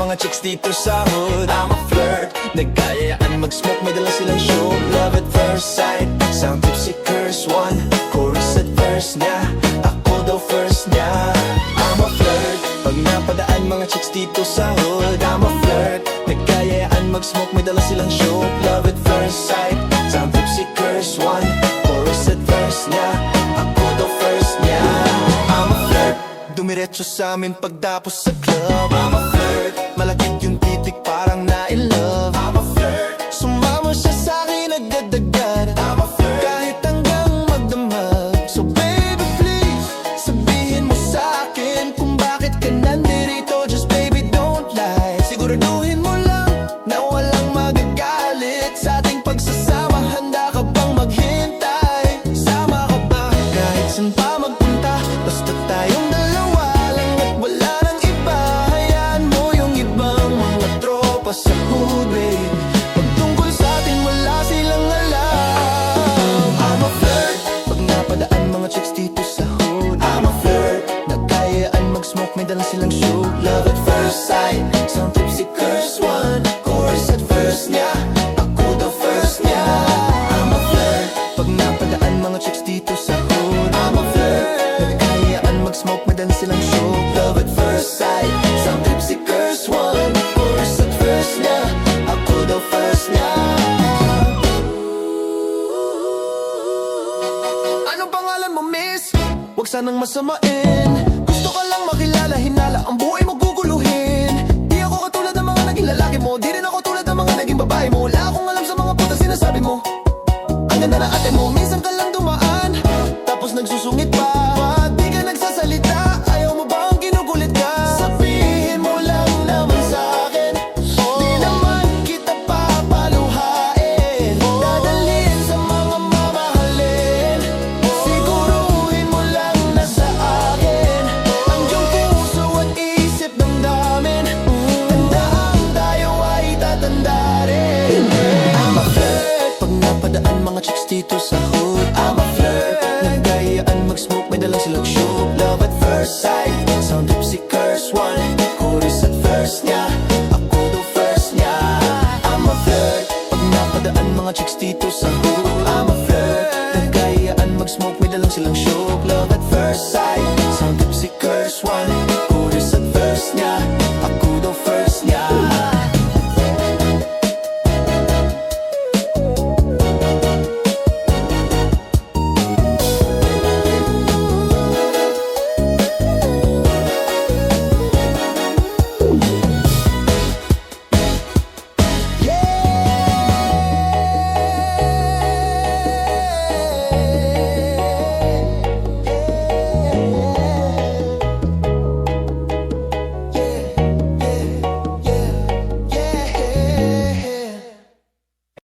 mga chicks dito sa hood. I'm a flirt, nagkayaan mag-smoke, may dala silang show. Love at first sight, sound tipsy, curse one. Chorus at verse niya, ako daw first niya. I'm a flirt, pag napadaan mga chicks dito sa hood. I'm a flirt, nagkayaan mag-smoke, may dala silang show. Love at first sight, sound tipsy, curse one. Chorus at verse niya, ako daw first niya. I'm a flirt, dumiretso sa amin pagtapos sa club. I'm a flirt, malakit yung titik parang na-in love. I'm a flirt, sumama siya sa'kin agad-agad. I'm a flirt, kahit hanggang magdamag. So baby please, sabihin mo sa'kin kung bakit ka nandito. Just baby don't lie, siguraduhin mo lang na walang magagalit sa ating pagsasama. Handa ka bang maghintay? Sama ka ba? Kahit saan pa magpunta, basta tayong dalawa lang at wala nang iba. Hayaan mo yung ibang mga tropa sa hood, babe. Pagtungkol sa atin, wala silang alam. I'm a flirt, pag napadaan mga chicks dito sa hood. I'm a flirt, nagkayaan mag-smoke, may dalang silang show. Love at first sight, sound tipsy, curse one. Chorus at verse niya, ako daw first niya. I'm a flirt, pag napadaan mga chicks dito sa hood. I'm a flirt, nagkayaan mag-smoke, may dalang silang show. Love at first sight, sound tipsy, curse one. Chorus at verse niya, ako daw first niya. Anong pangalan mo, miss? Huwag sanang masamain. Gusto ka lang makilala, hinala ang buhay mo guguluhin. Di ako katulad ng mga naging lalaki mo, di rin ako tulad ng mga naging babae mo. Wala akong alam sa mga puta sinasabi mo. Ang ganda na ate mo, minsan ka lang dumaan, tapos nagsusungit pa. Di ka nagsasalita, ayaw mo ba ang kinukulit ka? Sabihin mo lang naman sa'kin, di naman kita papaluhain. Dadalhin sa mga mamahalin, siguruhin mo lang na sa akin ang iyong puso at isip damdamin. Tandaan tayo ay tatanda rin. I'm a flirt, pag napadaan mga chicks dito sa hood. I'm a flirt, nagkayaan mag-smoke, may dalang silang show. Love at first sight, sound tipsy, curse one. Chorus at verse niya, ako daw first niya. I'm a flirt, pag napadaan mga chicks dito sa hood. I'm a flirt, nagkayaan mag-smoke, may dalang silang show. Love at first sight, sound tipsy, curse one.